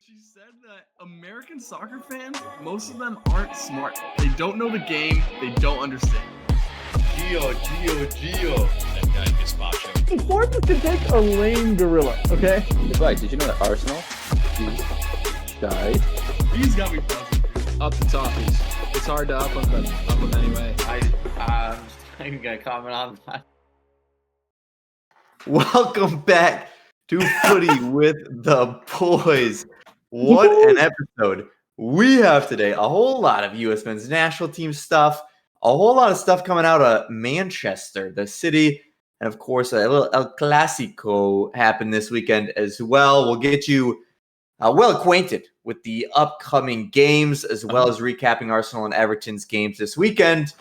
She said that American soccer fans, most of them aren't smart. They don't know the game. They don't understand. Gio. That guy Gazpacho. Sports can take a lame gorilla, okay? Advice, did you know that Arsenal died? These got me buzzing. Up the Toffees. It's hard to up them anyway. I'm gonna comment on that. Welcome back to Footy with the boys. What an episode we have today. A whole lot of US men's national team stuff, a whole lot of stuff coming out of Manchester, the city, and of course a little El Clasico happened this weekend as well. We'll get you well acquainted with the upcoming games as well as recapping Arsenal and Everton's games this weekend.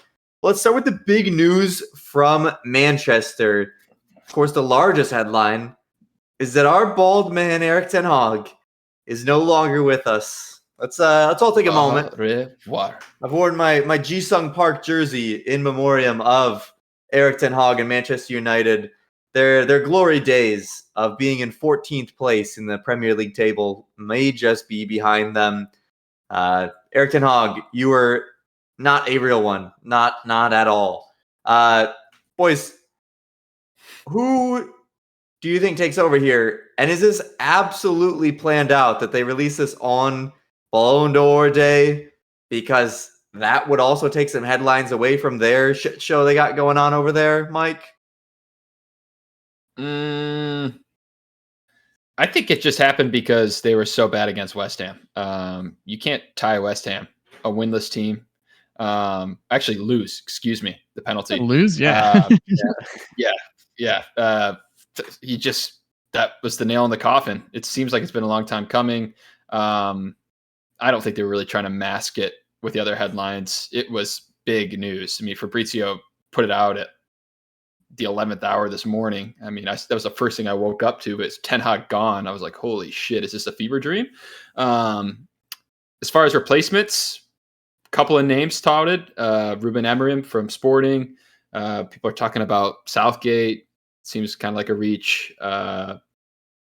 Let's start with the big news from Manchester. Of course, the largest headline is that our bald man Erik Ten Hag is no longer with us. Let's all take a moment. I've worn my Jisung Park jersey in memoriam of Erik Ten Hag and Manchester United. Their glory days of being in 14th place in the Premier League table may just be behind them. Erik Ten Hag, you were not a real one. Not at all. Boys, who do you think takes over here? And is this absolutely planned out that they release this on Ballon d'Or Day? Because that would also take some headlines away from their shit show they got going on over there, Mike. I think it just happened because they were so bad against West Ham. You can't tie West Ham, a winless team. Actually lose, excuse me, the penalty. Lose, yeah. That was the nail in the coffin. It seems like it's been a long time coming. I don't think they were really trying to mask it with the other headlines. It was big news. I mean, Fabrizio put it out at the 11th hour this morning. I mean, that was the first thing I woke up to. But it's Ten Hag gone. I was like, holy shit, is this a fever dream? As far as replacements, a couple of names touted. Ruben Amorim from Sporting. People are talking about Southgate. Seems kind of like a reach.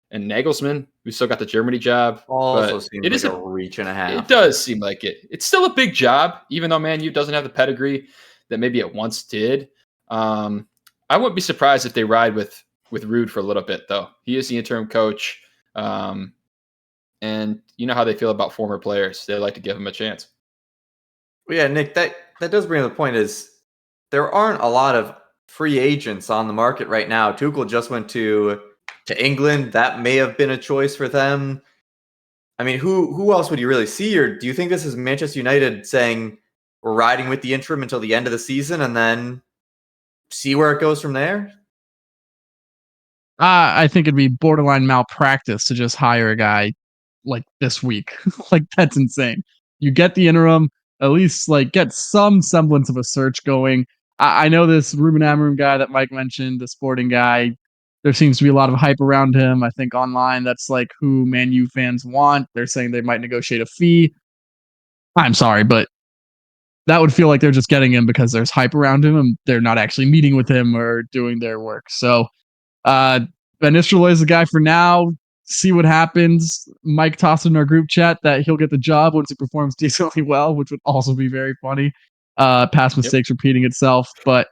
And Nagelsmann, who still got the Germany job. Also seems like a reach and a half. It does seem like it. It's still a big job, even though Man U doesn't have the pedigree that maybe it once did. I wouldn't be surprised if they ride with Ruud for a little bit, though. He is the interim coach. And you know how they feel about former players. They like to give him a chance. Well, yeah, Nick, that does bring up the point is there aren't a lot of free agents on the market right now. Tuchel just went to England. That may have been a choice for them. I mean, who else would you really see? Or do you think this is Manchester United saying we're riding with the interim until the end of the season and then see where it goes from there? I think it'd be borderline malpractice to just hire a guy like this week. Like, that's insane. You get the interim, at least like get some semblance of a search going. I know this Ruben Amorim guy that Mike mentioned, the Sporting guy. There seems to be a lot of hype around him. I think online that's like who Man U fans want. They're saying they might negotiate a fee. I'm sorry, but that would feel like they're just getting him because there's hype around him and they're not actually meeting with him or doing their work. So Van Nistelrooy is the guy for now. See what happens. Mike tossed in our group chat that he'll get the job once he performs decently well, which would also be very funny. Past mistakes repeating itself. But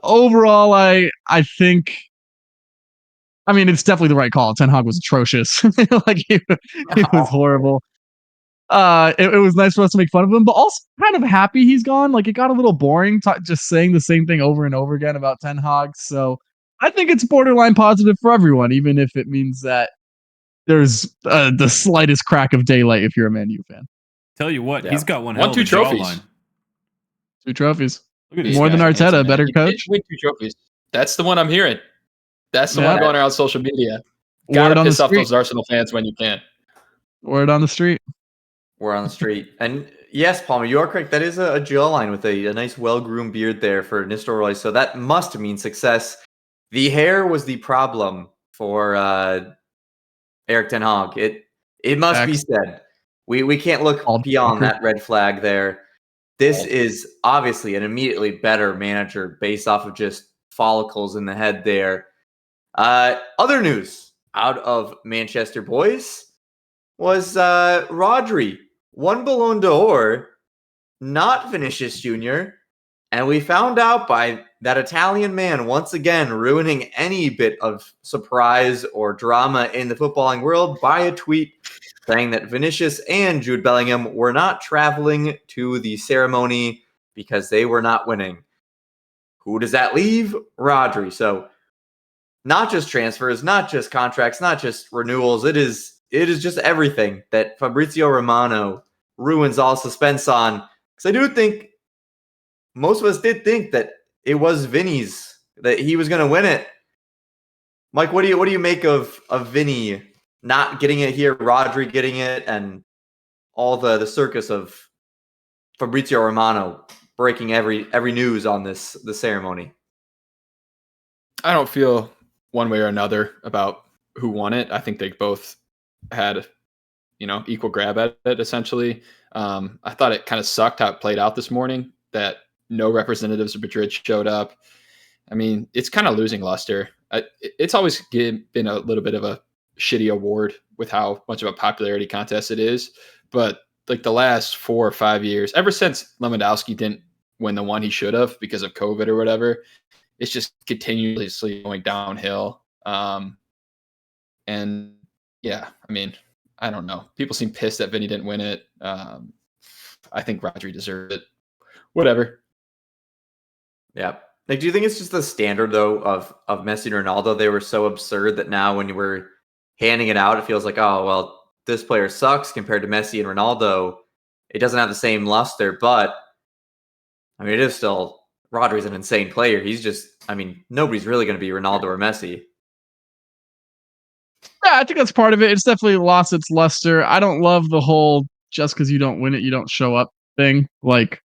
overall, I think, I mean, it's definitely the right call. Ten Hag was atrocious. Like, it was horrible. It was nice for us to make fun of him, but also kind of happy he's gone. Like, it got a little boring just saying the same thing over and over again about Ten Hag. So I think it's borderline positive for everyone, even if it means that there's the slightest crack of daylight if you're a Man U fan. Tell you what, he's got one hell of a 2 trophies. jawline. 2 trophies. Look at More than Arteta, better coach. Win 2 trophies. That's the one I'm hearing. That's the one going around social media. Word Gotta on piss the off street. those Arsenal fans when you can. Word on the street. We're on the street. And yes, Palmer, you are correct. That is a jawline with a nice, well-groomed beard there for Nistelrooy. So that must mean success. The hair was the problem for Erik Ten Hag. It must be said. We can't look beyond that red flag there. This is obviously an immediately better manager based off of just follicles in the head there. Other news out of Manchester, boys. was Rodri. One Ballon d'Or, not Vinicius Jr., and we found out by that Italian man once again ruining any bit of surprise or drama in the footballing world by a tweet saying that Vinicius and Jude Bellingham were not traveling to the ceremony because they were not winning. Who does that leave? Rodri. So not just transfers, not just contracts, not just renewals. It is just everything that Fabrizio Romano ruins all suspense on. Because I do think most of us did think that it was Vinny's, that he was going to win it. Mike, what do you make of Vinny not getting it here, Rodri getting it, and all the circus of Fabrizio Romano breaking every news on the ceremony? I don't feel one way or another about who won it. I think they both had, equal grab at it, essentially. I thought it kind of sucked how it played out this morning, that no representatives of Madrid showed up. I mean, it's kind of losing luster. It's always been a little bit of a shitty award with how much of a popularity contest it is. But like the last 4 or 5 years, ever since Lewandowski didn't win the one he should have because of COVID or whatever, it's just continuously going downhill. And yeah, I mean, I don't know. People seem pissed that Vinny didn't win it. I think Rodri deserved it. Whatever. Yeah. Like, do you think it's just the standard though of Messi and Ronaldo? They were so absurd that now when you were handing it out, it feels like, oh well, this player sucks compared to Messi and Ronaldo. It doesn't have the same luster, but I mean, it is still, Rodri's an insane player. He's just, I mean, nobody's really going to be Ronaldo or Messi. Yeah, I think that's part of it. It's definitely lost its luster. I don't love the whole just because you don't win it, you don't show up thing. Like,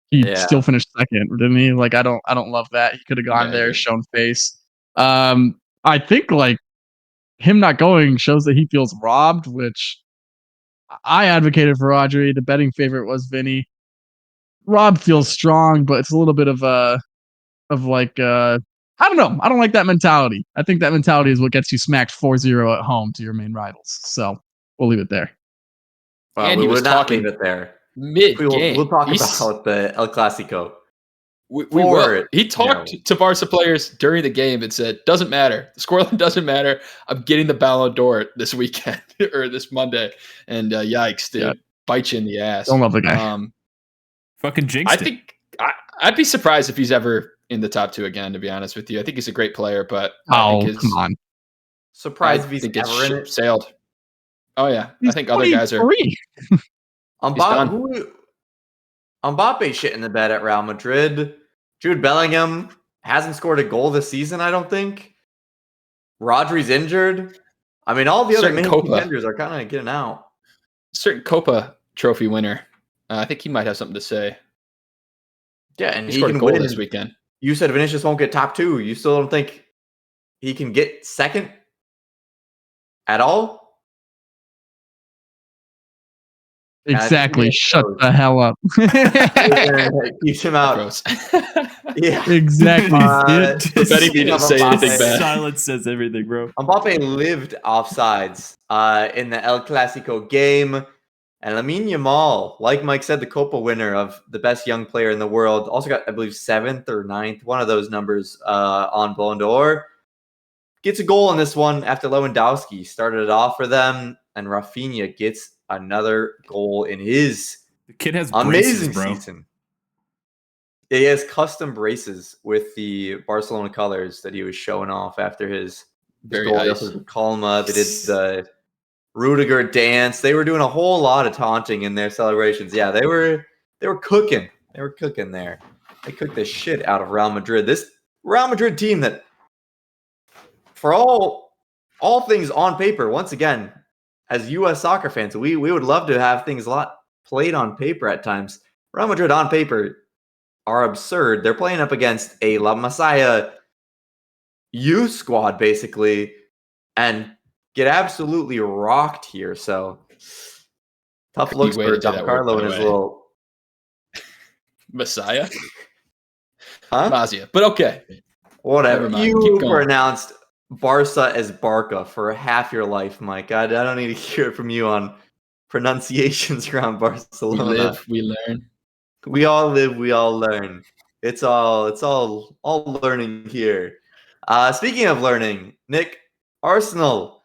he still finished second, didn't he? Like, I don't love that. He could have gone there, shown face. I think like him not going shows that he feels robbed, which I advocated for Rodri. The betting favorite was Vinny. Rob feels strong, but it's a little bit of I don't know. I don't like that mentality. I think that mentality is what gets you smacked 4-0 at home to your main rivals. So we'll leave it there. And we would not leave it there. Mid-game. We'll talk about the El Clasico. We will. He talked to Barca players during the game and said, doesn't matter. The scoreline doesn't matter. I'm getting the Ballon d'Or this weekend or this Monday. And yikes, dude. Yeah. Bite you in the ass. Don't love the guy. Fucking jinxed I think I'd be surprised if he's ever in the top 2 again, to be honest with you. I think he's a great player, but come on. Surprised if he's ever in it. Sailed. Oh, yeah. He's I think other guys are. Mbappe shit in the bed at Real Madrid. Jude Bellingham hasn't scored a goal this season, I don't think. Rodri's injured. I mean, all the other main contenders are kind of getting out. Certain Copa trophy winner. I think he might have something to say. Yeah, and he scored a goal this weekend. You said Vinicius won't get top 2. You still don't think he can get second at all? Exactly. Shut the hell up. Keeps him out. Yeah, exactly. Betting didn't say anything bad. Silence says everything, bro. Mbappe lived offsides in the El Clasico game. And Lamine Yamal, like Mike said, the Copa winner of the best young player in the world, also got, I believe, 7th or 9th, one of those numbers on Ballon d'Or. Gets a goal in this one after Lewandowski started it off for them, and Rafinha gets another goal in his kid has amazing braces, bro. season. He has custom braces with the Barcelona colors that he was showing off after his goal. Nice. Calma. They did the Rudiger dance. They were doing a whole lot of taunting in their celebrations. Yeah, they were cooking. They were cooking there. They cooked the shit out of Real Madrid. This Real Madrid team that, for all things on paper, once again, as U.S. soccer fans, we would love to have things a lot played on paper at times. Real Madrid on paper are absurd. They're playing up against a La Masia youth squad, basically, and get absolutely rocked here. So tough looks for Giancarlo and his little Messiah. Masia. But okay. Whatever. You pronounced Barca as Barca for half your life, Mike. I don't need to hear it from you on pronunciations around We Barcelona. live, we learn. We all live, we all learn. It's all learning here. Speaking of learning, Nick, Arsenal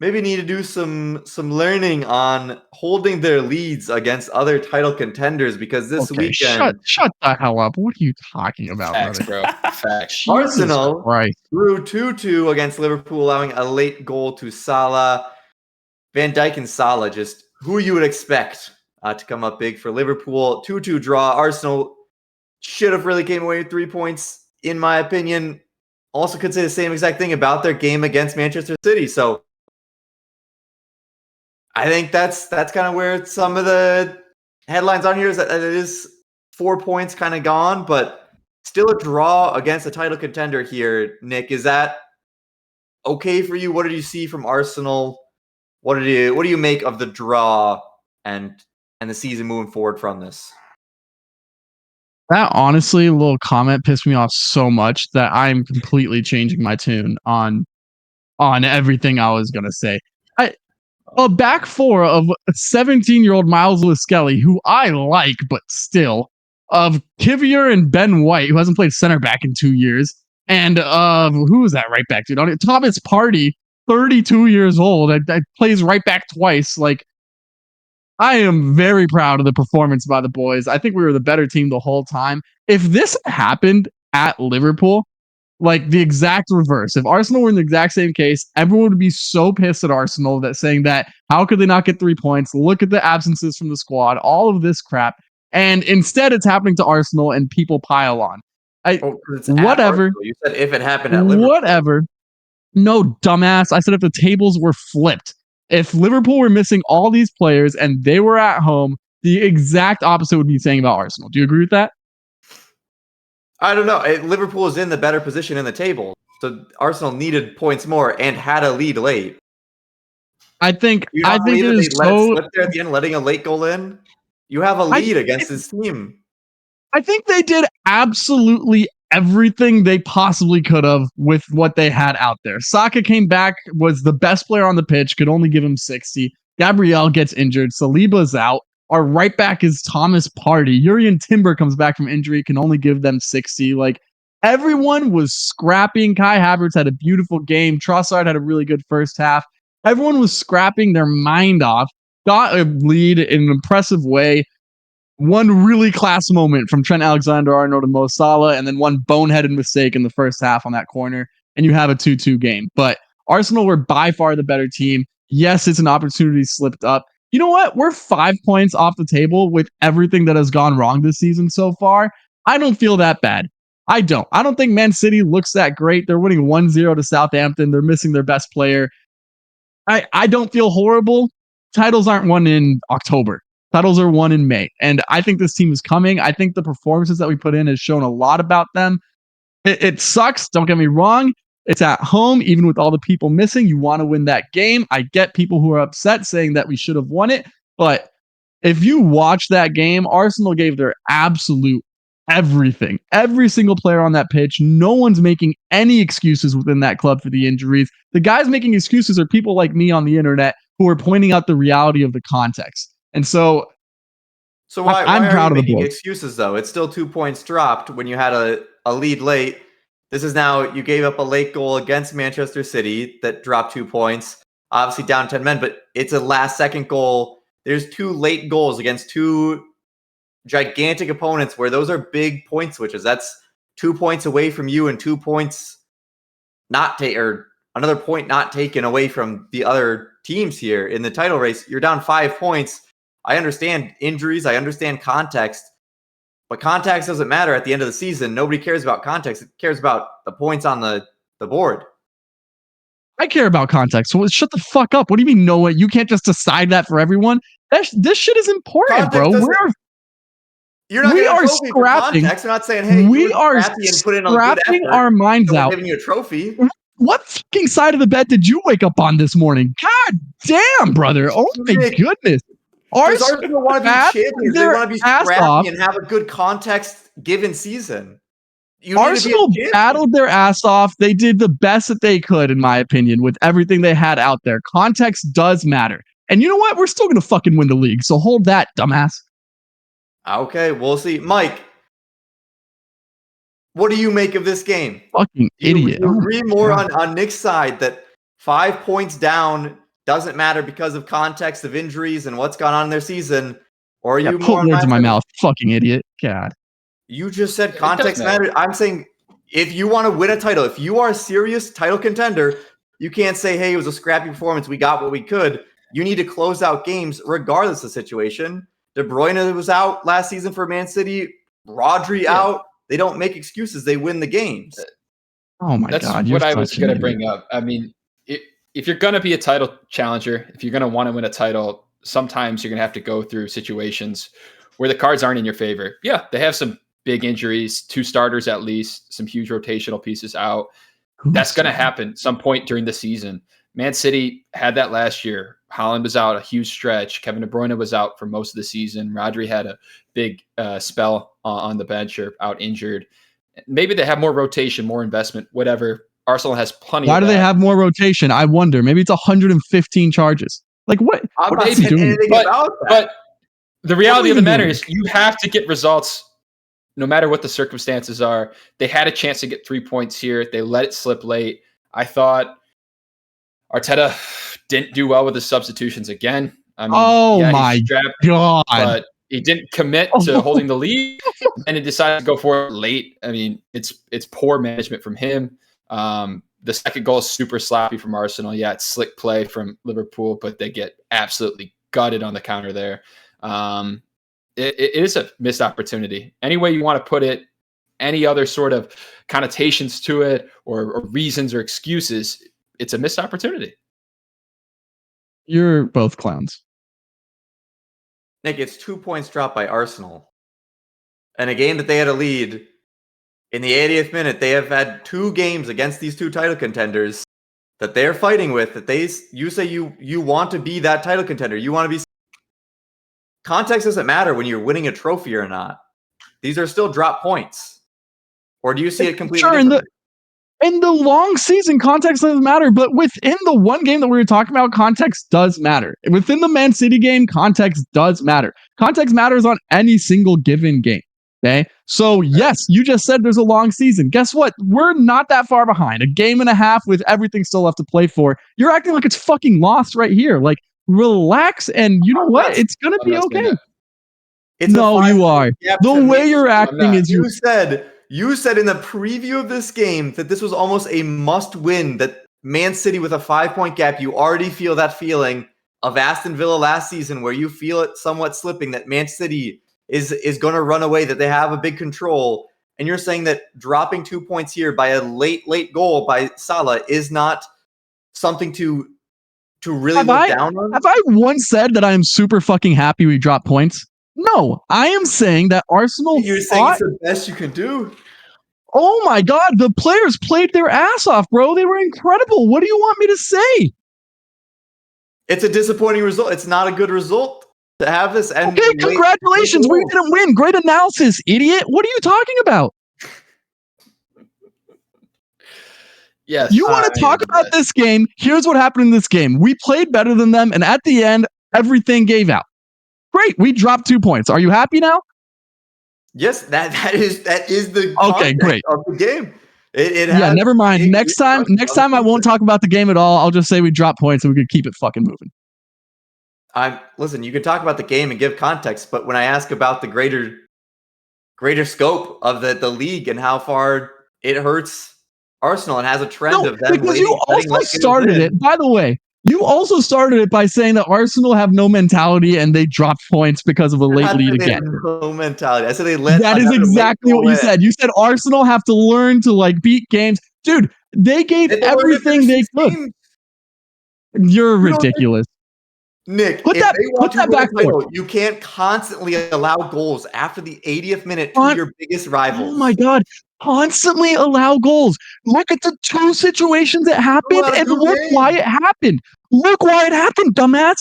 maybe need to do some learning on holding their leads against other title contenders because this weekend shut the hell up. What are you talking about, Facts, brother? bro. Facts. Jesus Arsenal Christ. drew 2-2 against Liverpool, allowing a late goal to Salah. Van Dijk and Salah, just who you would expect to come up big for Liverpool. 2-2 draw. Arsenal should have really came away with 3 points, in my opinion. Also could say the same exact thing about their game against Manchester City. So I think that's kind of where some of the headlines on here is that it is 4 points kind of gone, but still a draw against a title contender here. Nick, is that okay for you? What did you see from Arsenal? What do you make of the draw and the season moving forward from this? That honestly little comment pissed me off so much that I'm completely changing my tune on everything I was gonna say. A back four of 17-year-old Miles Lewis-Skelly, who I like, but still, of Kivior and Ben White, who hasn't played center back in 2 years, and who was that right back dude? Thomas Partey, 32 years old, that plays right back twice. Like, I am very proud of the performance by the boys. I think we were the better team the whole time. If this happened at Liverpool, like the exact reverse. If Arsenal were in the exact same case, everyone would be so pissed at Arsenal that saying that how could they not get 3 points? Look at the absences from the squad, all of this crap. And instead it's happening to Arsenal and people pile on. Whatever. You said if it happened at Liverpool. Whatever. No, dumbass. I said if the tables were flipped. If Liverpool were missing all these players and they were at home, the exact opposite would be saying about Arsenal. Do you agree with that? I don't know. Liverpool is in the better position in the table. So Arsenal needed points more and had a lead late. I think it is let it slip there at the end, letting a late goal in. You have a lead against this team. I think they did absolutely everything they possibly could have with what they had out there. Saka came back, was the best player on the pitch, could only give him 60. Gabriel gets injured. Saliba's out. Our right back is Thomas Partey. Jurrien Timber comes back from injury, can only give them 60. Like, everyone was scrapping. Kai Havertz had a beautiful game. Trossard had a really good first half. Everyone was scrapping their mind off, got a lead in an impressive way. One really class moment from Trent Alexander-Arnold and Mo Salah, and then one boneheaded mistake in the first half on that corner, and you have a 2-2 game. But Arsenal were by far the better team. Yes, it's an opportunity slipped up. You know what? We're 5 points off the table with everything that has gone wrong this season so far. I don't feel that bad. I don't think Man City looks that great. They're winning 1-0 to Southampton. They're missing their best player. I don't feel horrible. Titles aren't won in October. Titles are won in May. And I think this team is coming. I think the performances that we put in has shown a lot about them. It sucks. Don't get me wrong. It's at home, even with all the people missing. You want to win that game. I get people who are upset saying that we should have won it. But if you watch that game, Arsenal gave their absolute everything. Every single player on that pitch. No one's making any excuses within that club for the injuries. The guys making excuses are people like me on the internet who are pointing out the reality of the context. And so why I'm proud are you of the making boys. excuses, though? It's still 2 points dropped when you had a lead late. This is now, you gave up a late goal against Manchester City that dropped 2 points, obviously down 10 men, but it's a last-second goal. There's 2 late goals against 2 gigantic opponents where those are big point switches. That's 2 points away from you and 2 points or another point not taken away from the other teams here in the title race. You're down 5 points. I understand injuries. I understand context. But context doesn't matter at the end of the season. Nobody cares about context. It cares about the points on the board. I care about context. So shut the fuck up. What do you mean, Noah? You can't just decide that for everyone? This shit is important, bro. You're not we are scrapping. You're not saying, hey, we are scrapping our minds out. Giving you a trophy. What fucking side of the bed did you wake up on this morning? God damn, brother. Oh my goodness. Arsenal want to be champions. They want to be scrappy and have a good context given season. You need to be a Arsenal champion. battled their ass off. They did the best that they could, in my opinion, with everything they had out there. Context does matter. And you know what? We're still going to fucking win the league. So hold that, dumbass. Okay, we'll see. Mike, what do you make of this game? Fucking idiot. You Oh my agree more God. on Nick's side that 5 points down doesn't matter because of context of injuries and what's gone on in their season? Or are Yeah, you put more on words in my side? mouth. Fucking idiot. God. You just said It does context matter. matters. I'm saying if you want to win a title, if you are a serious title contender, you can't say, hey, it was a scrappy performance. We got what we could. You need to close out games regardless of the situation. De Bruyne was out last season for Man City. Rodri out. They don't make excuses. They win the games. Oh my That's God. what I was such an going to idiot. bring up. I mean, if you're going to be a title challenger, if you're going to want to win a title, sometimes you're going to have to go through situations where the cards aren't in your favor. Yeah, they have some big injuries, 2 starters at least, some huge rotational pieces out. That's going to happen some point during the season. Man City had that last year. Haaland was out a huge stretch. Kevin De Bruyne was out for most of the season. Rodri had a big spell on the bench or out injured. Maybe they have more rotation, more investment, whatever. Arsenal has plenty Why of do they that. have more rotation? I wonder. Maybe it's 115 charges. Like what? I'm What not are you saying doing? anything But- about that. But the reality of the you matter doing? is you have to get results no matter what the circumstances are. They had a chance to get 3 points here. They let it slip late. I thought Arteta didn't do well with his substitutions again. I mean, Oh yeah, my he's strapped, God. but he didn't commit to holding the lead, and he decided to go for it late. I mean, it's poor management from him. The second goal is super sloppy from Arsenal. Yeah, it's slick play from Liverpool, but they get absolutely gutted on the counter there. It is a missed opportunity. Any way you want to put it, any other sort of connotations to it or reasons or excuses, it's a missed opportunity. You're both clowns. Nick, it's 2 points dropped by Arsenal. And a game that they had a lead in the 80th minute. They have had 2 games against these 2 title contenders that they're fighting with. You say you want to be that title contender. You want to be. Context doesn't matter when you're winning a trophy or not. These are still drop points. Or do you see it completely Sure, differently? in the long season, context doesn't matter, but within the one game that we were talking about, context does matter. Within the Man City game, context does matter. Context matters on any single given game. Okay. So, yes, you just said there's a long season. Guess what? We're not that far behind. A game and a half with everything still left to play for. You're acting like it's fucking lost right here. Like, relax, and you know what? It's going to I'm be not saying okay. that. It's No, a you 5-point are. gap The to way me. you're acting not. is you. You said in the preview of this game that this was almost a must-win, that Man City with a 5-point gap, you already feel that feeling of Aston Villa last season where you feel it somewhat slipping, that Man City is going to run away, that they have a big control. And you're saying that dropping 2 points here by a late goal by Salah is not something to really look down on? Have I once said that I am super fucking happy we dropped points? No, I am saying that Arsenal You're saying fought. it's the best you can do? Oh my God, the players played their ass off, bro. They were incredible. What do you want me to say? It's a disappointing result. It's not a good result to have this. And Okay, congratulations. We didn't win. Great analysis, idiot. What are you talking about? Yes. You want to talk about this game? Here's what happened in this game. We played better than them, and at the end, everything gave out. Great. We dropped 2 points. Are you happy now? Yes, that is the Okay, context great. of the game. It Yeah, has never mind. big Next time I repercussions. won't talk about the game at all. I'll just say we dropped points and we could keep it fucking moving. Listen, you can talk about the game and give context, but when I ask about the greater scope of the league and how far it hurts Arsenal and has a trend of them because you letting also games started in. it. By the way, you also started it by saying that Arsenal have no mentality and they dropped points because of a late I lead said they again. have no mentality. I said they let That is another late exactly what goal you in. said. You said Arsenal have to learn to like beat games. Dude, they gave They learned to everything finish they these could. games. You're You don't think- ridiculous. Nick, Put if that- they want put that to win a back forward. title, you can't constantly allow goals after the 80th minute to Con- your biggest rivals. Oh my God. Constantly allow goals. Look at the 2 situations that happened had a and good look game. why it happened. Look why it happened, dumbass.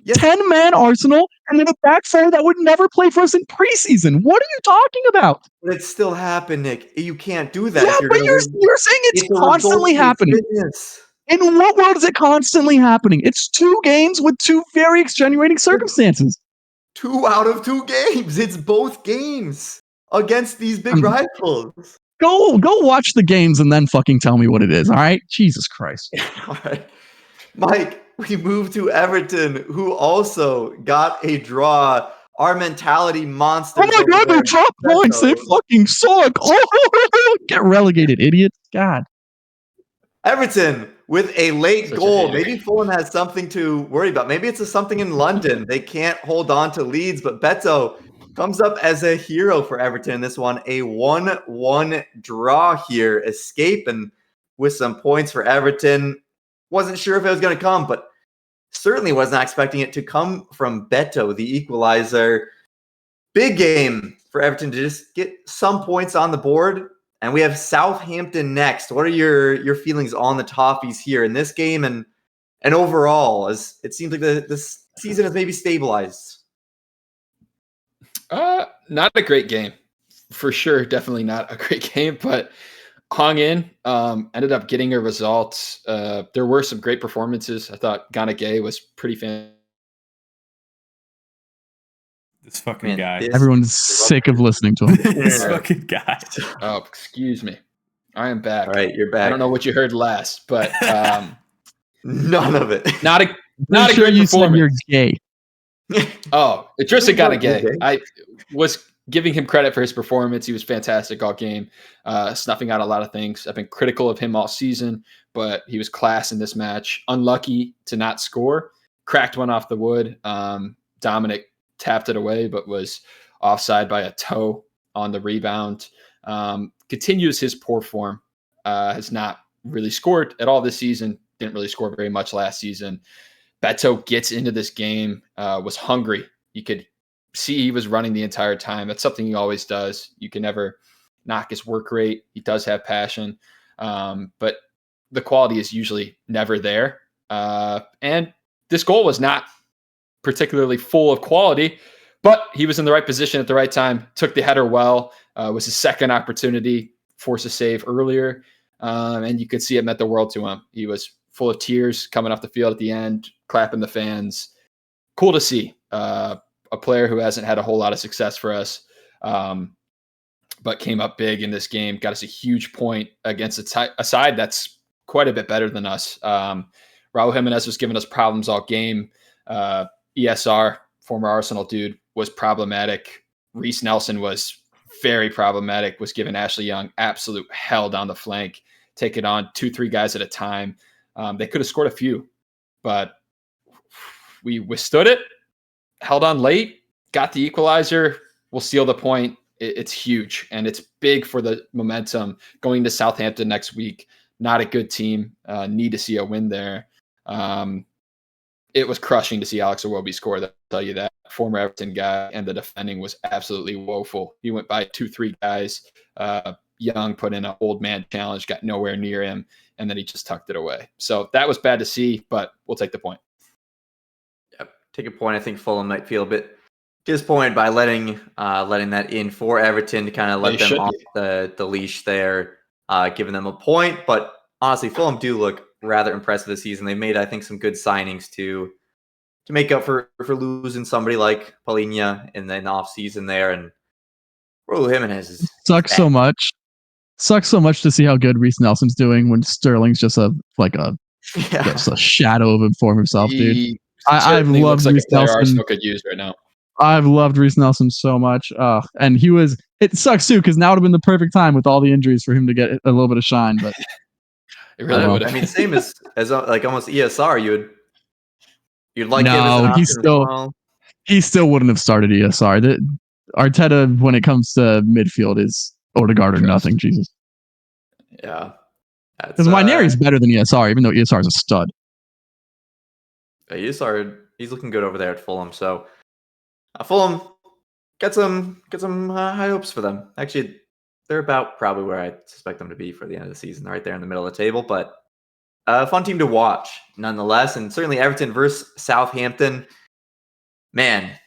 Yes. 10-man Arsenal, and then a back four that would never play for us in preseason. What are you talking about? But it still happened, Nick. You can't do that Yeah, if you're but going to you're win. saying it's It's a constantly results-based happening. business. In what world is it constantly happening? It's 2 games with 2 very extenuating circumstances. 2 out of 2 games. It's both games against these big rivals. Go watch the games and then fucking tell me what it is, all right? Jesus Christ. All right. Mike, we move to Everton, who also got a draw. Our mentality monsters. Oh my over god, there. they drop points. They fucking suck. Oh, get relegated, idiots. God. Everton with a late Such a goal. hater. Maybe Fulham has something to worry about. Maybe it's something in London. They can't hold on to leads, but Beto comes up as a hero for Everton in this one. A 1-1 draw here. Escape and with some points for Everton. Wasn't sure if it was going to come, but certainly was not expecting it to come from Beto, the equalizer. Big game for Everton to just get some points on the board. And we have Southampton next. What are your feelings on the Toffees here in this game and overall, as it seems like this season has maybe stabilized? Not a great game. For sure, definitely not a great game, but hung in, ended up getting a result. There were some great performances. I thought Gana Gay was pretty fantastic. This fucking Man, guy. this- Everyone's sick of listening to him. This Yeah. fucking guy. Oh, excuse me. I am back. All right, you're back. I don't know what you heard last, but None of it. not a I'm sure great you said performance. you're gay. Oh, it just got a gay. Okay. I was giving him credit for his performance. He was fantastic all game, snuffing out a lot of things. I've been critical of him all season, but he was class in this match. Unlucky to not score. Cracked one off the wood. Dominic tapped it away, but was offside by a toe on the rebound. Continues his poor form. Has not really scored at all this season. Didn't really score very much last season. Beto gets into this game, was hungry. You could see he was running the entire time. That's something he always does. You can never knock his work rate. He does have passion, but the quality is usually never there. And this goal was not particularly full of quality, but he was in the right position at the right time, took the header well, was his second opportunity, forced a save earlier, and you could see it meant the world to him. He was full of tears coming off the field at the end, clapping the fans. Cool to see. A player who hasn't had a whole lot of success for us, but came up big in this game, got us a huge point against a side that's quite a bit better than us. Raul Jimenez was giving us problems all game. ESR, former Arsenal dude, was problematic. Reece Nelson was very problematic, was giving Ashley Young absolute hell down the flank, taking on 2-3 guys at a time. They could have scored a few, but we withstood it, held on late, got the equalizer. We'll seal the point. It's huge, and it's big for the momentum going to Southampton next week. Not a good team. Need to see a win there. It was crushing to see Alex Iwobi score. I'll tell you that. Former Everton guy, and the defending was absolutely woeful. He went by 2-3 guys. Young put in an old man challenge, got nowhere near him, and then he just tucked it away. So that was bad to see, but we'll take the point. Yep, take a point. I think Fulham might feel a bit disappointed by letting that in for Everton to kind of let They them should off be. the leash there, giving them a point. But honestly, Fulham do look rather impressive this season. They've made, I think, some good signings to make up for losing somebody like Palhinha in the off season there, and Raul Jimenez is Sucks so much. Sucks so much to see how good Reece Nelson's doing when Sterling's just just a shadow of him for himself, dude. He I've certainly loved looks like Reece a player Nelson. Arsenal could use right now. I've loved Reece Nelson so much. And it sucks too, because now would have been the perfect time with all the injuries for him to get a little bit of shine. But It really would I have. mean, same as like almost ESR. You'd like him as No, an he's option as still- well. he still wouldn't have started ESR. Arteta, when it comes to midfield, is Odegaard or Trust. nothing. Jesus. Yeah, Because Nwaneri's better than ESR, even though ESR is a stud. ESR, he's looking good over there at Fulham. So Fulham get some high hopes for them. Actually, they're about probably where I suspect them to be for the end of the season, right there in the middle of the table. But a fun team to watch nonetheless, and certainly Everton versus Southampton. man,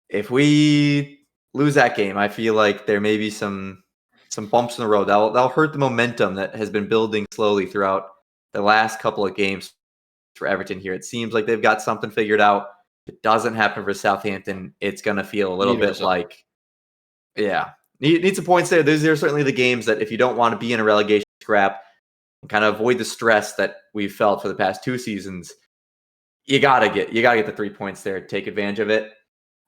if we lose that game, I feel like there may be some bumps in the road. That'll hurt the momentum that has been building slowly throughout the last couple of games for Everton here. It seems like they've got something figured out. If it doesn't happen for Southampton, it's going to feel a little bit like, yeah, need some points there. Those are certainly the games that if you don't want to be in a relegation scrap and kind of avoid the stress that we've felt for the past 2 seasons, you gotta get the 3 points there. Take advantage of it.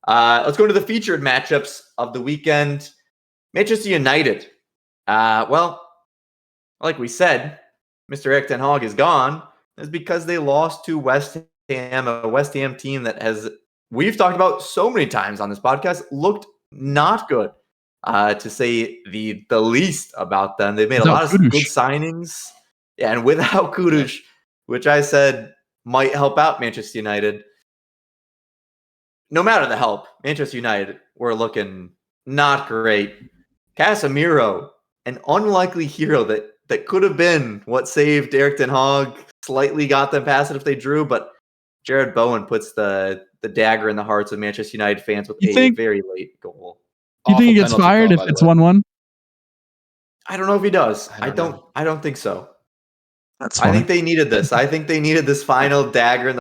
Let's go into the featured matchups of the weekend. Manchester United. Well, like we said, Mr. Erik Ten Hag is gone. It's because they lost to West Ham, a West Ham team that we've talked about so many times on this podcast, looked not good, to say the least about them. They've made a lot of good signings. Yeah, and without Kudus, which I said might help out Manchester United. No matter the help, Manchester United were looking not great. Casemiro, an unlikely hero that could have been what saved Erik Ten Hag, slightly got them past it if they drew, but Jared Bowen puts the dagger in the hearts of Manchester United fans with a very late goal. You think he gets fired if it's 1-1? I don't know if he does. I don't think so. That's fine. I think they needed this. I think they needed this final dagger and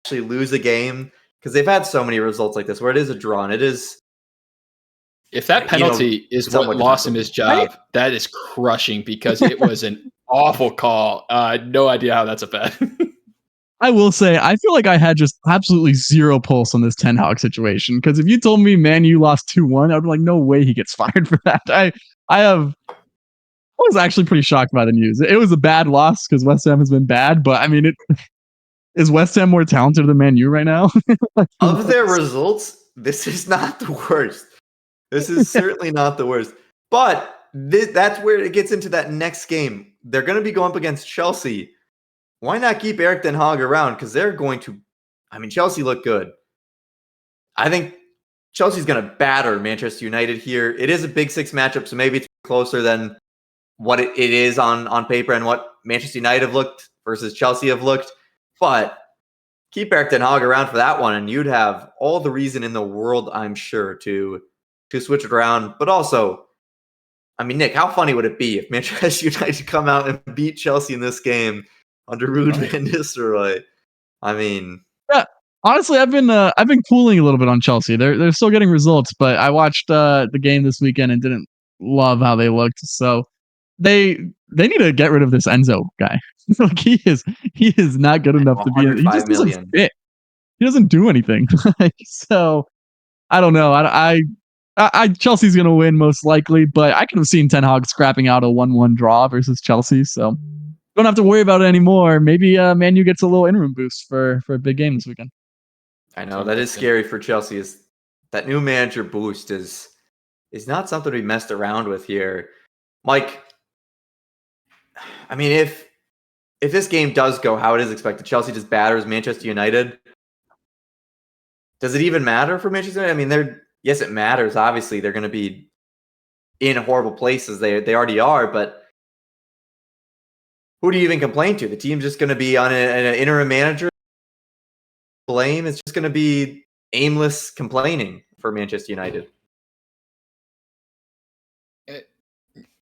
actually lose a game because they've had so many results like this where it is a draw and it is. If that penalty is what lost him his job, that is crushing because it was an awful call. No idea how that's a bet. I will say, I feel like I had just absolutely zero pulse on this Ten Hag situation. Because if you told me, man, you lost 2-1, I'd be like, no way he gets fired for that. I was actually pretty shocked by the news. It was a bad loss because West Ham has been bad, but I mean, is West Ham more talented than Man U right now? Of their results, this is not the worst. This is certainly not the worst. But that's where it gets into that next game. They're going to be going up against Chelsea. Why not keep Erik Ten Hag around? Because they're going to, Chelsea look good. I think Chelsea's going to batter Manchester United here. It is a Big Six matchup, so maybe it's closer than what it is on paper and what Manchester United have looked versus Chelsea have looked. But keep Erik Ten Hag around for that one, and you'd have all the reason in the world, I'm sure, to switch it around. But also, Nick, how funny would it be if Manchester United come out and beat Chelsea in this game under Ruud van Nistelrooy? Yeah. Honestly, I've been cooling a little bit on Chelsea. They're still getting results, but I watched the game this weekend and didn't love how they looked. So they need to get rid of this Enzo guy. Like he is not good enough to be. He just doesn't fit. He doesn't do anything. So I don't know. I Chelsea's gonna win most likely, but I could have seen Ten Hag scrapping out a 1-1 draw versus Chelsea. So don't have to worry about it anymore. Maybe Man U gets a little interim boost for a big game this weekend. I know that is scary for Chelsea. Is that new manager boost is not something to be messed around with here, Mike? If this game does go how it is expected, Chelsea just batters Manchester United. Does it even matter for Manchester United? Yes, it matters. Obviously, they're going to be in horrible places. They already are, but who do you even complain to? The team's just going to be on an interim manager. Blame. It's just going to be aimless complaining for Manchester United.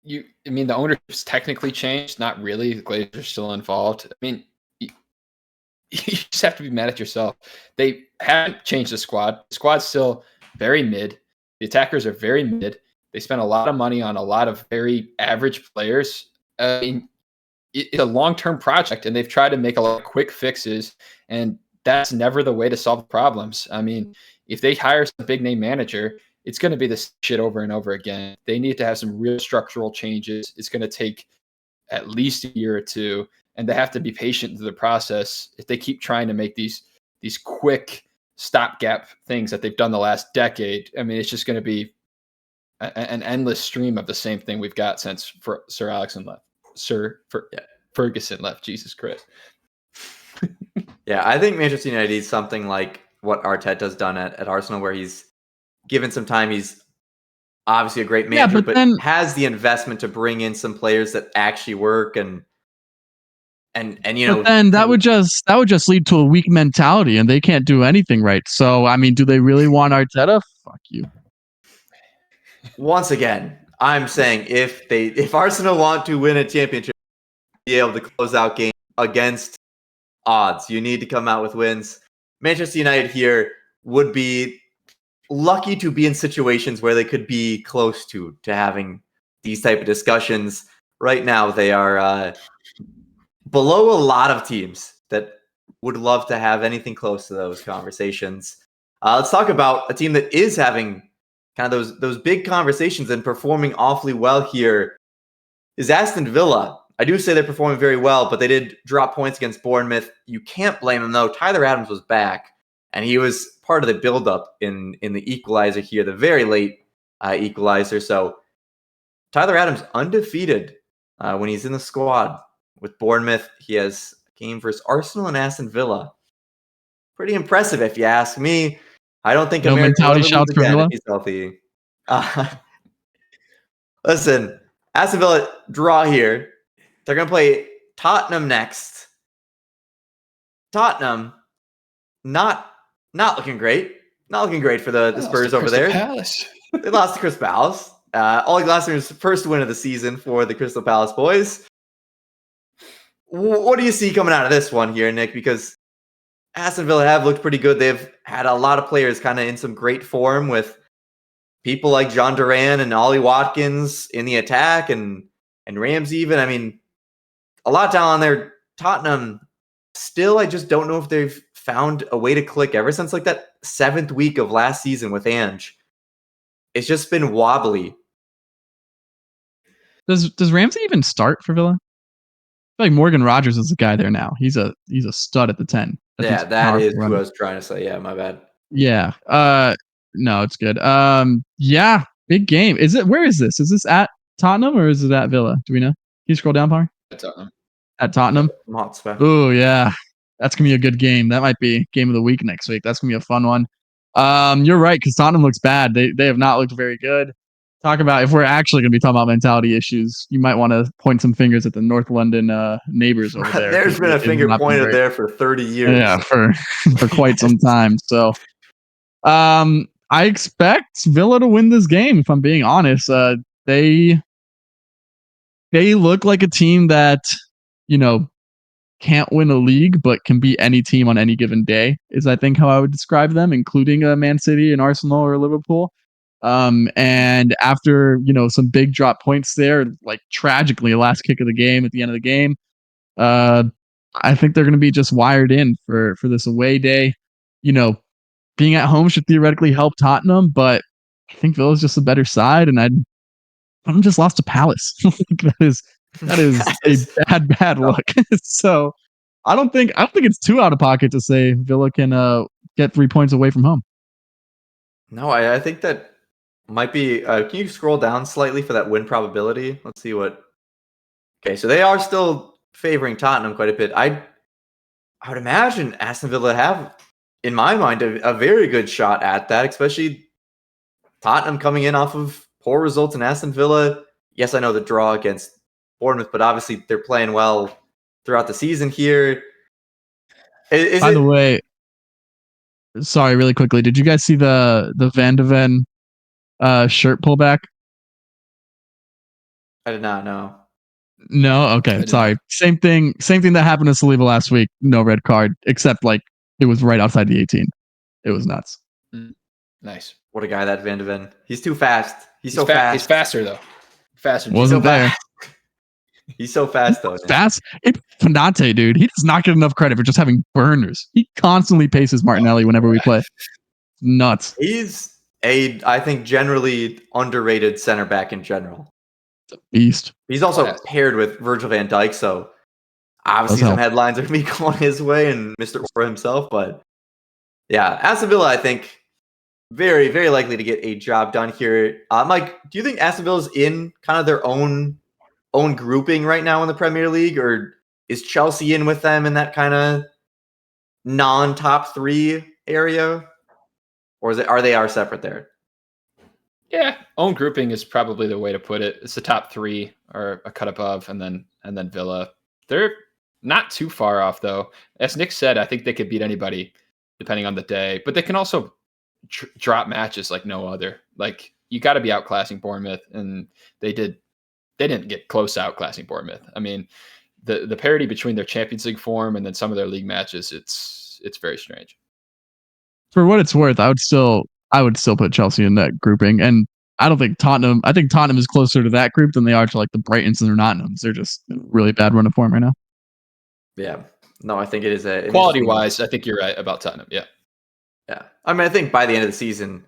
The ownership's technically changed. Not really. The Glazers are still involved. You just have to be mad at yourself. They haven't changed the squad. The squad's still very mid. The attackers are very mid. They spent a lot of money on a lot of very average players. It's a long-term project, and they've tried to make a lot of quick fixes, and that's never the way to solve problems. If they hire some big-name manager, it's going to be this shit over and over again. They need to have some real structural changes. It's going to take at least a year or two, and they have to be patient through the process. If they keep trying to make these quick stopgap things that they've done the last decade, it's just going to be an endless stream of the same thing we've got since Ferguson left. Jesus Christ. Yeah, I think Manchester United needs something like what Arteta's done at Arsenal, where he's given some time. He's obviously a great manager, but has the investment to bring in some players that actually work. And And But then that would just lead to a weak mentality, and they can't do anything right. So I mean, do they really want Arteta? Fuck you. once again, I'm saying if Arsenal want to win a championship, be able to close out games against odds, you need to come out with wins. Manchester United here would be lucky to be in situations where they could be close to having these type of discussions. Right now, they are below a lot of teams that would love to have anything close to those conversations. Let's talk about a team that is having kind of those big conversations and performing awfully well here is Aston Villa. I do say they're performing very well, but they did drop points against Bournemouth. You can't blame them, though. Tyler Adams was back, and he was part of the build-up in the equalizer here, the very late equalizer. So Tyler Adams undefeated when he's in the squad with Bournemouth. He has a game versus Arsenal and Aston Villa. Pretty impressive, if you ask me. I don't think No America will mentality ever lose shouts for again Villa? if he's healthy. Listen, Aston Villa draw here. They're going to play Tottenham next. Tottenham, not looking great. Not looking great for the Spurs over there. Palace. They lost to Crystal Palace. Ole Glasner's first win of the season for the Crystal Palace boys. What do you see coming out of this one here, Nick? Because Aston Villa have looked pretty good. They've had a lot of players kind of in some great form with people like John Duran and Ollie Watkins in the attack and Ramsey even. I mean, a lot down on there. Tottenham, still, I just don't know if they've found a way to click ever since like that 7th week of last season with Ange. It's just been wobbly. Does Ramsey even start for Villa? I feel like Morgan Rogers is the guy there now. He's a stud at the 10. Yeah, that is who I was trying to say. Yeah, my bad. Yeah. No, it's good. Yeah, big game. Where is this? Is this at Tottenham or is it at Villa? Do we know? Can you scroll down, Power? At Tottenham. At Tottenham? Hotspur. Oh, yeah. That's going to be a good game. That might be game of the week next week. That's going to be a fun one. You're right, because Tottenham looks bad. They have not looked very good. Talk about, if we're actually going to be talking about mentality issues, you might want to point some fingers at the North London neighbors over there. There's been a finger pointed there for 30 years. Yeah, for quite some time. So I expect Villa to win this game, if I'm being honest. They look like a team that, can't win a league, but can beat any team on any given day, is I think how I would describe them, including Man City and Arsenal or Liverpool. And after, some big drop points there, like tragically, last kick of the game at the end of the game, I think they're going to be just wired in for this away day. Being at home should theoretically help Tottenham, but I think Villa's just a better side, and I'm just lost to Palace. that is a bad look. So I don't think it's too out of pocket to say Villa can get 3 points away from home. No, I think that might be. Can you scroll down slightly for that win probability? Let's see what. Okay, so they are still favoring Tottenham quite a bit. I would imagine Aston Villa have, in my mind, a very good shot at that, especially Tottenham coming in off of poor results in Aston Villa. Yes, I know the draw against Bournemouth, but obviously they're playing well throughout the season here. By the way, sorry, really quickly, did you guys see the Van de Ven shirt pullback? I did not know. No, okay, sorry. Same thing that happened to Saliba last week. No red card, except like it was right outside the 18. It was nuts. Nice. What a guy that Van de Ven. He's too fast. He's so fast. He's faster though. Faster. Wasn't there. He's so fast though. Fast. Penate, dude. He does not get enough credit for just having burners. He constantly paces Martinelli whenever we play. Nuts. He's I think, generally underrated center back in general. It's a beast. He's also paired with Virgil van Dijk, so obviously some headlines are going to be going his way and Mr. Orr himself. But yeah, Aston Villa, I think, very, very likely to get a job done here. Mike, do you think Aston Villa's in kind of their own grouping right now in the Premier League, or is Chelsea in with them in that kind of non-top 3 area, or are they separate there? Yeah, own grouping is probably the way to put it. It's the top 3 or a cut above, and then Villa. They're Not too far off, though. As Nick said, I think they could beat anybody depending on the day, but they can also drop matches like no other. Like, you got to be outclassing Bournemouth, and they didn't get close to outclassing Bournemouth. I mean, the parity between their Champions League form and then some of their league matches, it's very strange. For what it's worth, I would still put Chelsea in that grouping, and I think Tottenham is closer to that group than they are to like the Brightons and the Nottinghams. They're just in a really bad run of form right now. Yeah. No, I think it is a Quality-wise, I think you're right about Tottenham. Yeah. Yeah. I mean, I think by the end of the season,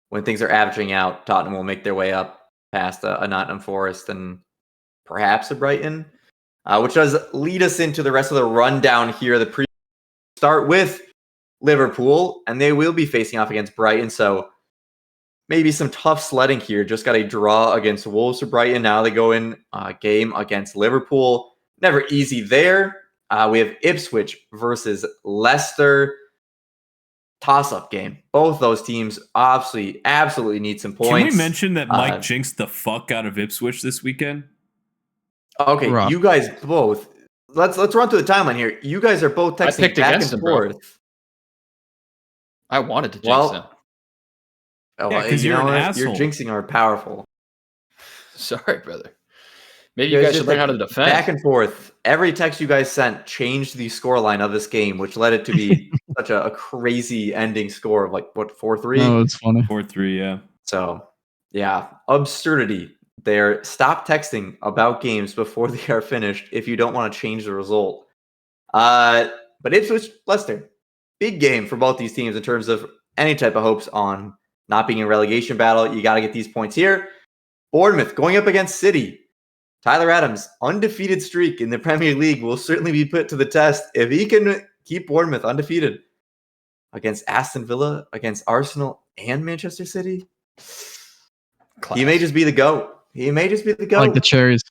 when things are averaging out, Tottenham will make their way up past a Nottingham Forest and perhaps a Brighton, which does lead us into the rest of the rundown here. The start with Liverpool, and they will be facing off against Brighton. So maybe some tough sledding here. Just got a draw against Wolves for Brighton. Now they go in a game against Liverpool. Never easy there. We have Ipswich versus Leicester. Toss-up game. Both those teams absolutely need some points. Can we mention that Mike jinxed the fuck out of Ipswich this weekend? Okay, rough. You guys both. Let's run through the timeline here. You guys are both texting back and forth. I wanted to jinx them. Oh, yeah, because you're an asshole. Your jinxing are powerful. Sorry, brother. Maybe you guys should learn how to defend. Back and forth. Every text you guys sent changed the scoreline of this game, which led it to be such a crazy ending score of like, what, 4-3? Oh, it's funny. 4-3, yeah. So, yeah, absurdity there. Stop texting about games before they are finished if you don't want to change the result. But Ipswich, Leicester, big game for both these teams in terms of any type of hopes on not being in relegation battle. You got to get these points here. Bournemouth going up against City. Tyler Adams' undefeated streak in the Premier League will certainly be put to the test if he can keep Bournemouth undefeated against Aston Villa, against Arsenal, and Manchester City. Class. He may just be the GOAT. I like the cherries.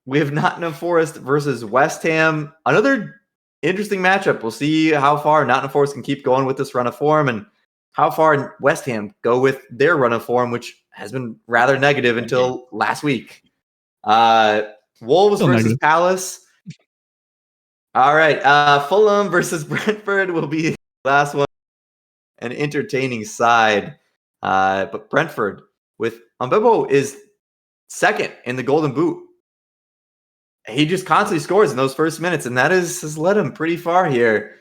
We have Nottingham Forest versus West Ham. Another interesting matchup. We'll see how far Nottingham Forest can keep going with this run of form and how far West Ham go with their run of form, which has been rather negative until last week. Wolves versus negative. Palace. All right. Fulham versus Brentford will be the last one. An entertaining side. But Brentford with Mbemo is second in the Golden Boot. He just constantly scores in those first minutes, and that has led him pretty far here.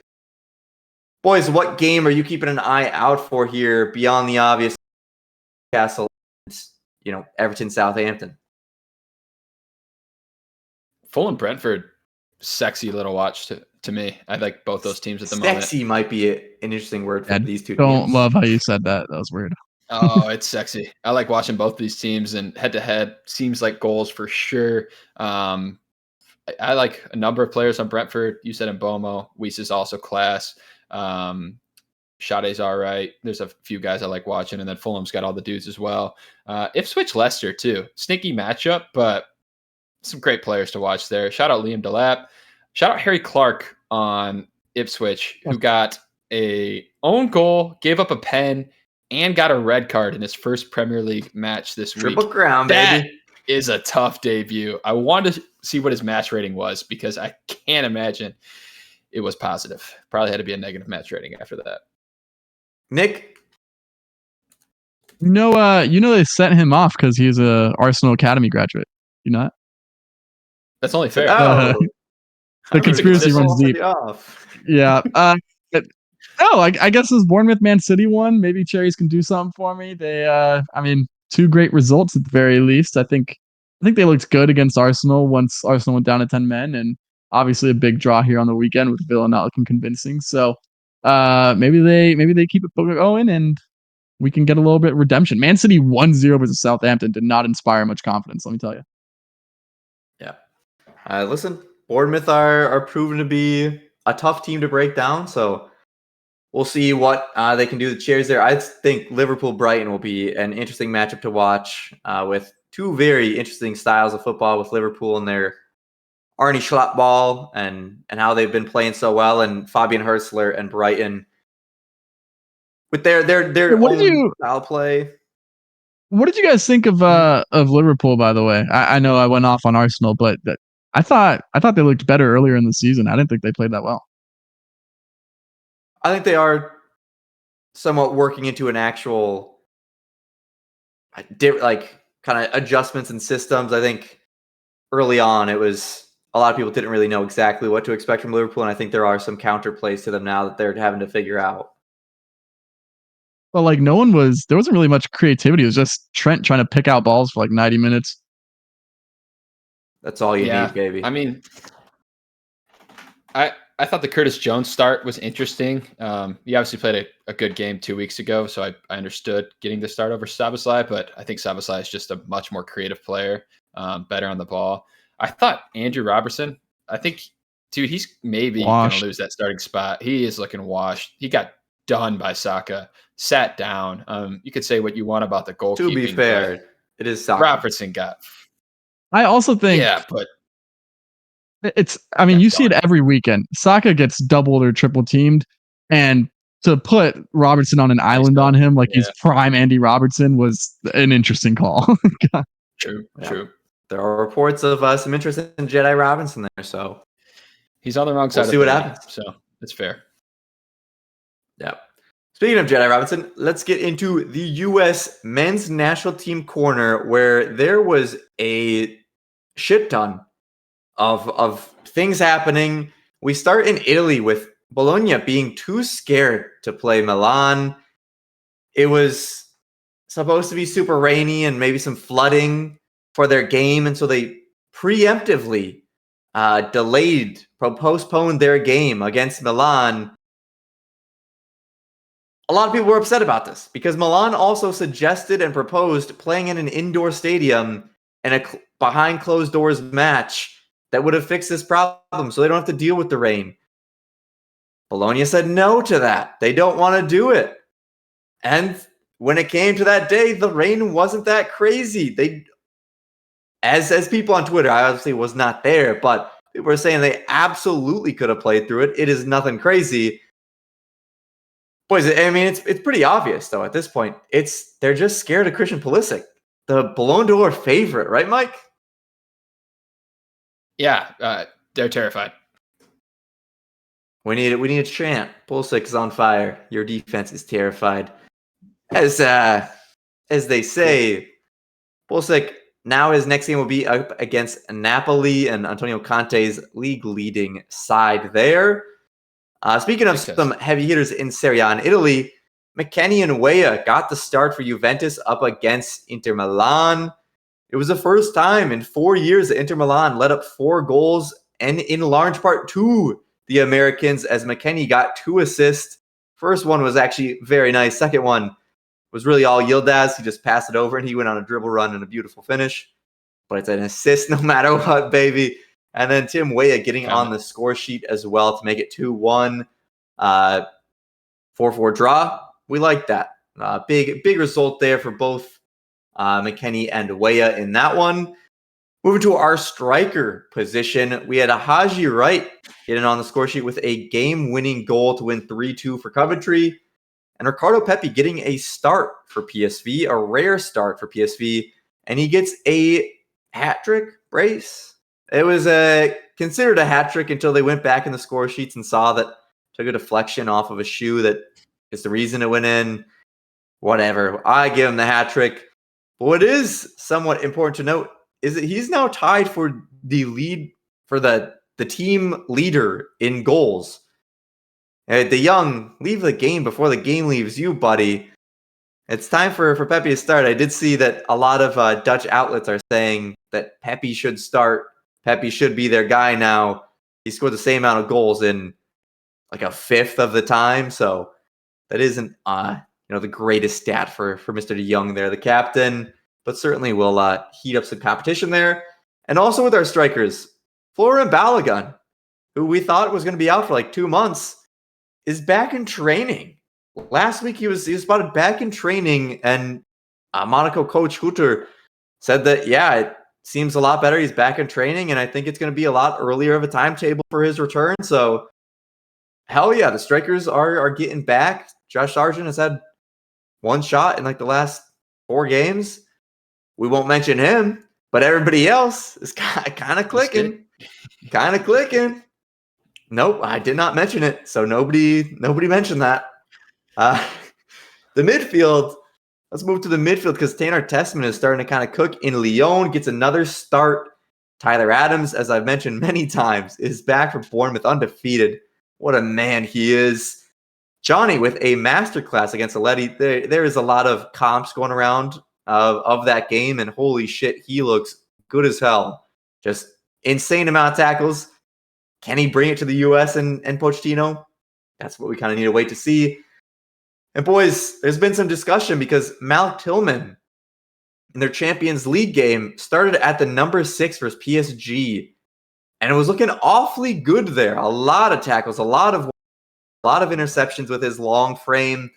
Boys, what game are you keeping an eye out for here beyond the obvious Newcastle, Everton, Southampton? Fulham Brentford, sexy little watch to me. I like both those teams at the moment. Sexy might be an interesting word for these two teams. Don't love how you said that. That was weird. Oh, it's sexy. I like watching both these teams, and head-to-head seems like goals for sure. I like a number of players on Brentford. You said Mbeumo. Weiss is also class. Sade's all right. There's a few guys I like watching, and then Fulham's got all the dudes as well. Ipswich Leicester too. Sneaky matchup, but some great players to watch there. Shout out Liam Delap. Shout out Harry Clark on Ipswich, who got a own goal, gave up a pen, and got a red card in his first Premier League match this week. Triple crown, that baby. Is a tough debut. I wanted to see what his match rating was because I can't imagine it was positive. Probably had to be a negative match rating after that. Nick? They sent him off because he's a Arsenal Academy graduate. You know that? That's only fair. The conspiracy runs deep. Yeah. I guess this Bournemouth Man City one, maybe Cherries can do something for me. They, two great results at the very least. I think they looked good against Arsenal once Arsenal went down to 10 men, and obviously a big draw here on the weekend with Villa not looking convincing. So maybe they keep it going and we can get a little bit of redemption. Man City 1-0 versus Southampton did not inspire much confidence, let me tell you. Yeah. Listen, Bournemouth are proven to be a tough team to break down, so we'll see what they can do. The Cherries there. I think Liverpool-Brighton will be an interesting matchup to watch with two very interesting styles of football, with Liverpool and their Arne Slot ball and how they've been playing so well, and Fabian Hurstler and Brighton with their own style play. What did you guys think of Liverpool, by the way? I know I went off on Arsenal, but I thought they looked better earlier in the season. I didn't think they played that well. I think they are somewhat working into an actual like kind of adjustments and systems. I think early on it was a lot of people didn't really know exactly what to expect from Liverpool, and I think there are some counterplays to them now that they're having to figure out. But like there wasn't really much creativity. It was just Trent trying to pick out balls for like 90 minutes. That's all you need, baby. I mean, I thought the Curtis Jones start was interesting. He obviously played a good game 2 weeks ago, so I understood getting the start over Szoboszlai, but I think Szoboszlai is just a much more creative player, better on the ball. I thought Andrew Robertson, I think, dude, he's maybe going to lose that starting spot. He is looking washed. He got done by Saka, sat down. You could say what you want about the goalkeeping. To be fair, it is Saka. Robertson got. I also think. Yeah, but. You see it every weekend. Saka gets doubled or triple teamed, and to put Robertson on an island on him like he's prime Andy Robertson was an interesting call. True. There are reports of some interest in Jedi Robinson there, so he's on the wrong side. We'll see what happens. So it's fair. Yeah. Speaking of Jedi Robinson, let's get into the U.S. men's national team corner, where there was a shit ton of things happening. We start in Italy with Bologna being too scared to play Milan. It was supposed to be super rainy and maybe some flooding for their game, and so they preemptively postponed their game against Milan. A lot of people were upset about this because Milan also suggested and proposed playing in an indoor stadium and a behind closed doors match that would have fixed this problem so they don't have to deal with the rain. Bologna said no to that. They don't want to do it. And when it came to that day, the rain wasn't that crazy. As people on Twitter, I obviously was not there, but people were saying they absolutely could have played through it. It is nothing crazy. Boys, I mean, it's pretty obvious, though, at this point. They're just scared of Christian Pulisic, the Ballon d'Or favorite, right, Mike? Yeah, they're terrified. We need a chant. Pulisic is on fire. Your defense is terrified. As they say, Pulisic, now his next game will be up against Napoli and Antonio Conte's league-leading side there. Speaking of some heavy hitters in Serie A in Italy, McKennie and Weah got the start for Juventus up against Inter Milan. It was the first time in 4 years that Inter Milan let up 4 goals, and in large part to the Americans, as McKennie got 2 assists. First one was actually very nice. Second one was really all Yildiz. He just passed it over, and he went on a dribble run and a beautiful finish. But it's an assist no matter what, baby. And then Tim Weah getting on the score sheet as well to make it 2-1. 4-4 draw. We like that. Big result there for both McKennie and Weah in that one. Moving to our striker position, we had a Haji Wright getting on the score sheet with a game-winning goal to win 3-2 for Coventry. And Ricardo Pepi getting a start for PSV, a rare start for PSV. And he gets a hat-trick brace. It was considered a hat trick until they went back in the score sheets and saw that took a deflection off of a shoe that is the reason it went in. Whatever. I give him the hat trick. But what is somewhat important to note is that he's now tied for the lead for the team leader in goals. The young, leave the game before the game leaves you, buddy. It's time for Pepi to start. I did see that a lot of Dutch outlets are saying that Pepi should start. Pepi should be their guy now. He scored the same amount of goals in like a fifth of the time. So that isn't the greatest stat for Mr. De Jong there, the captain. But certainly will heat up some competition there. And also with our strikers, Florian Balogun, who we thought was going to be out for like 2 months, is back in training. Last week he was spotted back in training, and Monaco coach Hutter said that, it seems a lot better. He's back in training, and I think it's going to be a lot earlier of a timetable for his return. So, hell yeah, the strikers are getting back. Josh Sargent has had 1 shot in like the last 4 games. We won't mention him, but everybody else is kind of clicking. Kind of clicking. Nope, I did not mention it. So nobody mentioned that. The midfield. Let's move to the midfield because Tanner Tessman is starting to kind of cook in Lyon. Gets another start. Tyler Adams, as I've mentioned many times, is back from Bournemouth undefeated. What a man he is. Johnny with a masterclass against Aleti. There is a lot of comps going around of that game, and holy shit, he looks good as hell. Just insane amount of tackles. Can he bring it to the US and Pochettino? That's what we kind of need to wait to see. And boys, there's been some discussion because Malik Tillman in their Champions League game started at the number 6 versus PSG, and it was looking awfully good there. A lot of tackles, a lot of interceptions with his long frame.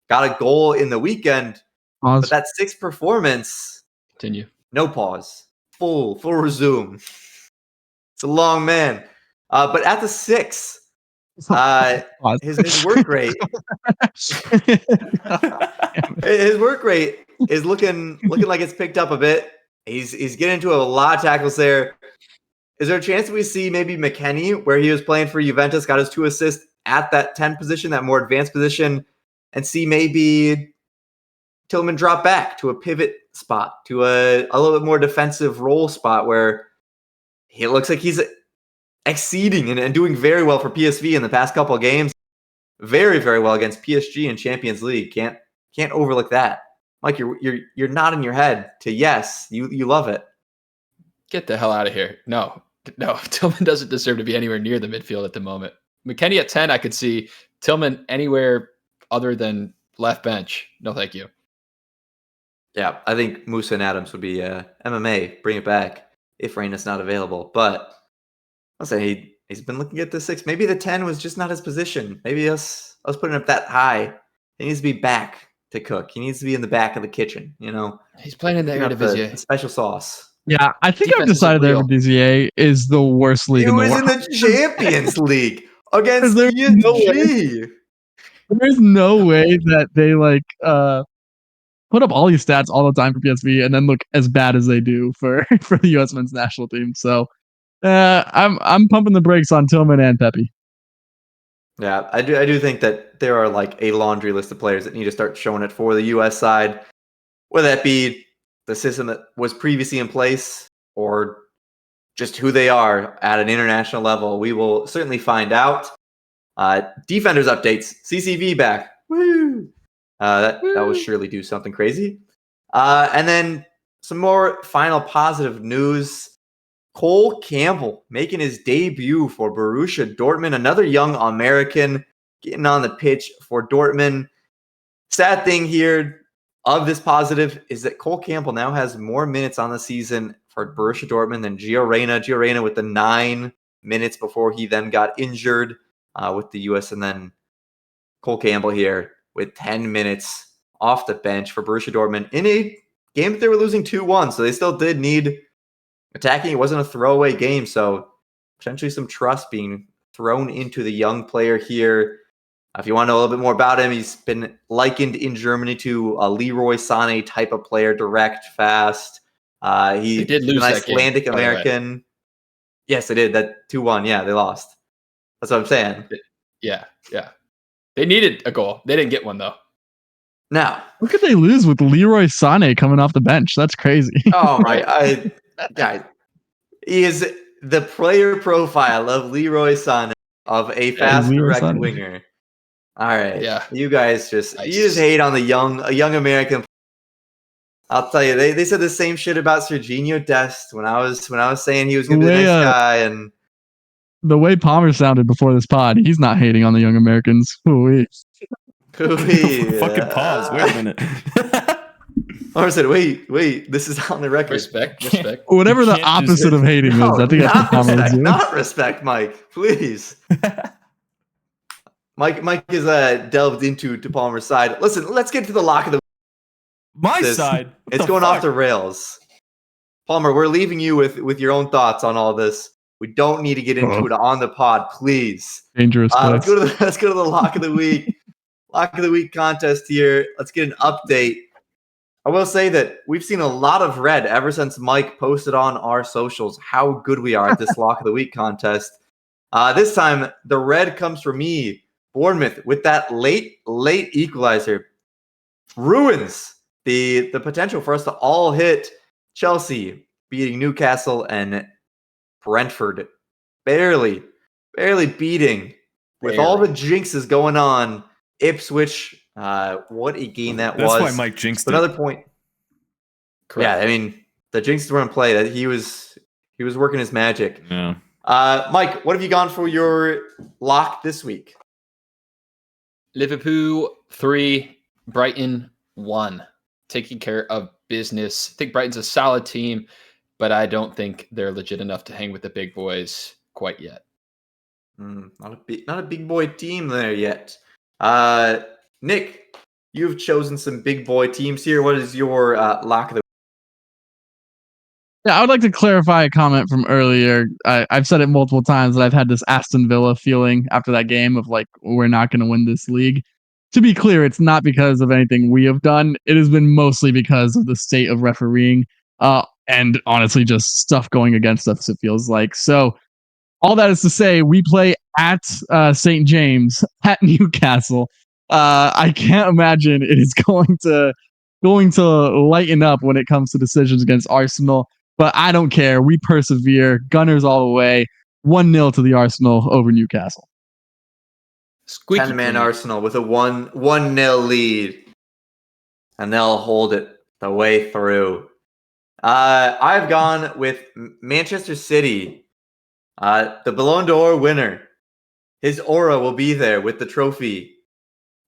Got a goal in the weekend, but that 6th performance. Continue. No pause. Full resume. It's a long man. But at the 6, his work rate. His work rate is looking like it's picked up a bit. He's getting into a lot of tackles there. Is there a chance we see maybe McKennie, where he was playing for Juventus, got his 2 assists at that 10 position, that more advanced position, and see maybe Tillman drop back to a pivot spot, to a little bit more defensive role spot where he looks like he's exceeding and doing very well for PSV in the past couple of games. Very, very well against PSG in Champions League. Can't overlook that. Mike, you're nodding your head to yes. You love it. Get the hell out of here. No. Tillman doesn't deserve to be anywhere near the midfield at the moment. McKennie at 10, I could see. Tillman anywhere other than left bench. No, thank you. Yeah, I think Musa and Adams would be MMA. Bring it back if Reyna's not available. But I'll say he's been looking at the 6. Maybe the 10 was just not his position. Maybe us putting up that high. He needs to be back to cook. He needs to be in the back of the kitchen. He's playing in the Eredivisie. Special sauce. Yeah, I think I've decided that Eredivisie is the worst league in the world. It was in the Champions League against PSG. There's no way that they put up all these stats all the time for PSV and then look as bad as they do for the U.S. men's national team. So I'm pumping the brakes on Tillman and Pepe. Yeah, I do think that there are like a laundry list of players that need to start showing it for the U.S. side, whether that be the system that was previously in place or just who they are at an international level. We will certainly find out. Defenders updates. CCV back. Woo! That will surely do something crazy. And then some more final positive news. Cole Campbell making his debut for Borussia Dortmund. Another young American getting on the pitch for Dortmund. Sad thing here of this positive is that Cole Campbell now has more minutes on the season for Borussia Dortmund than Gio Reyna. Gio Reyna with the 9 minutes before he then got injured with the US. And then Cole Campbell here with 10 minutes off the bench for Borussia Dortmund in a game that they were losing 2-1. So they still did need attacking. It wasn't a throwaway game. So potentially some trust being thrown into the young player here. If you want to know a little bit more about him, he's been likened in Germany to a Leroy Sané type of player, direct, fast. He did lose an that Icelandic game, American. Yes, they did. That 2-1. Yeah, they lost. That's what I'm saying. Yeah. They needed a goal. They didn't get one, though. Now, how could they lose with Leroy Sané coming off the bench? That's crazy. Oh my! He is the player profile of Leroy Sané, of a fast, direct winger. All right, yeah. You guys just hate on a young American. I'll tell you, they said the same shit about Serginho Dest when I was saying he was going to be the next guy, and the way Palmer sounded before this pod, he's not hating on the young Americans. Fucking pause. Wait a minute. Palmer said, "Wait, this is on the record." Respect. Whatever the opposite of hating is, I think that's what Palmer was doing. Not respect, Mike. Please. Mike is delved into Palmer's side. Listen, let's get to the lock of the side. It's going off the rails. Palmer, we're leaving you with your own thoughts on all this. We don't need to get into it on the pod, please. Dangerous. Let's go to the lock of the week. Lock of the week contest here. Let's get an update I will say that we've seen a lot of red ever since Mike posted on our socials how good we are at this Lock of the Week contest. This time, the red comes from me, Bournemouth, with that late equalizer. Ruins the potential for us to all hit Chelsea, beating Newcastle and Brentford. Barely beating. With all the jinxes going on, Ipswich, what a game that was. That's why Mike jinxed it. Another point. Correct. Yeah, I mean, the jinxes were in play. That he was working his magic. Yeah. Mike, what have you gone for your lock this week? Liverpool 3, Brighton 1. Taking care of business. I think Brighton's a solid team, but I don't think they're legit enough to hang with the big boys quite yet. Not a big boy team there yet. Nick, you've chosen some big boy teams here. What is your lock of the Yeah, I would like to clarify a comment from earlier. I've said it multiple times that I've had this Aston Villa feeling after that game of like, we're not going to win this league. To be clear, it's not because of anything we have done. It has been mostly because of the state of refereeing and honestly just stuff going against us, it feels like. So all that is to say, we play at St. James, at Newcastle. I can't imagine it is going to lighten up when it comes to decisions against Arsenal. But I don't care. We persevere. Gunners all the way. 1-0 to the Arsenal over Newcastle. Squeaky 10-man clean. Arsenal with a 1-0 lead. And they'll hold it the way through. I've gone with Manchester City. The Ballon d'Or winner. His aura will be there with the trophy.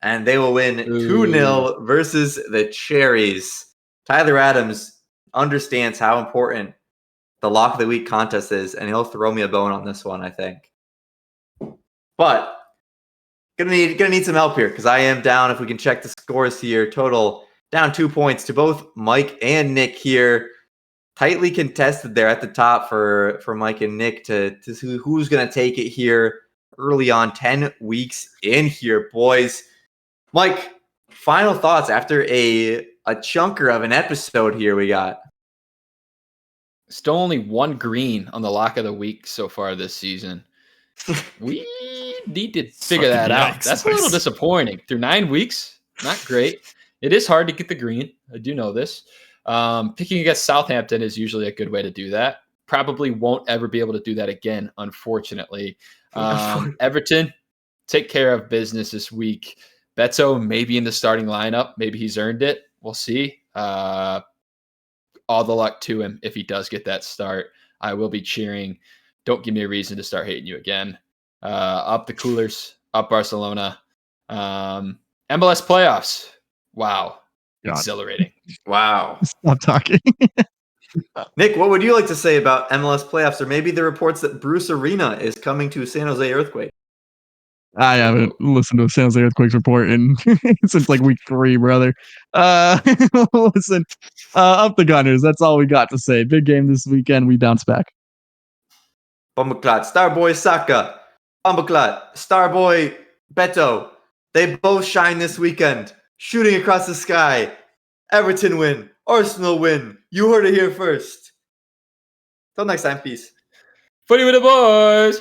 And they will win 2-0 versus the Cherries. Tyler Adams understands how important the Lock of the Week contest is, and he'll throw me a bone on this one, I think. But gonna need some help here because I am down. If we can check the scores here, total down 2 points to both Mike and Nick here. Tightly contested there at the top for Mike and Nick to see who's gonna take it here early on. 10 weeks in here, boys. Mike, final thoughts after a chunker of an episode here we got. Still only 1 green on the Lock of the Week so far this season. We need to figure that out. That's a little disappointing. Through 9 weeks, not great. It is hard to get the green. I do know this. Picking against Southampton is usually a good way to do that. Probably won't ever be able to do that again, unfortunately. Everton, take care of business this week. Beto maybe in the starting lineup. Maybe he's earned it. We'll see. All the luck to him if he does get that start. I will be cheering. Don't give me a reason to start hating you again. Up the Coolers. Up Barcelona. MLS playoffs. Wow. God. Exhilarating. Wow. Stop talking. Nick, what would you like to say about MLS playoffs, or maybe the reports that Bruce Arena is coming to San Jose Earthquake? I haven't listened to a San Jose Earthquakes report since like week 3, brother. Listen, up the Gunners. That's all we got to say. Big game this weekend. We bounce back. Bumbleclad, Starboy Saka, Bumbleclad, Starboy Beto. They both shine this weekend. Shooting across the sky. Everton win. Arsenal win. You heard it here first. Till next time, peace. Footy with the boys.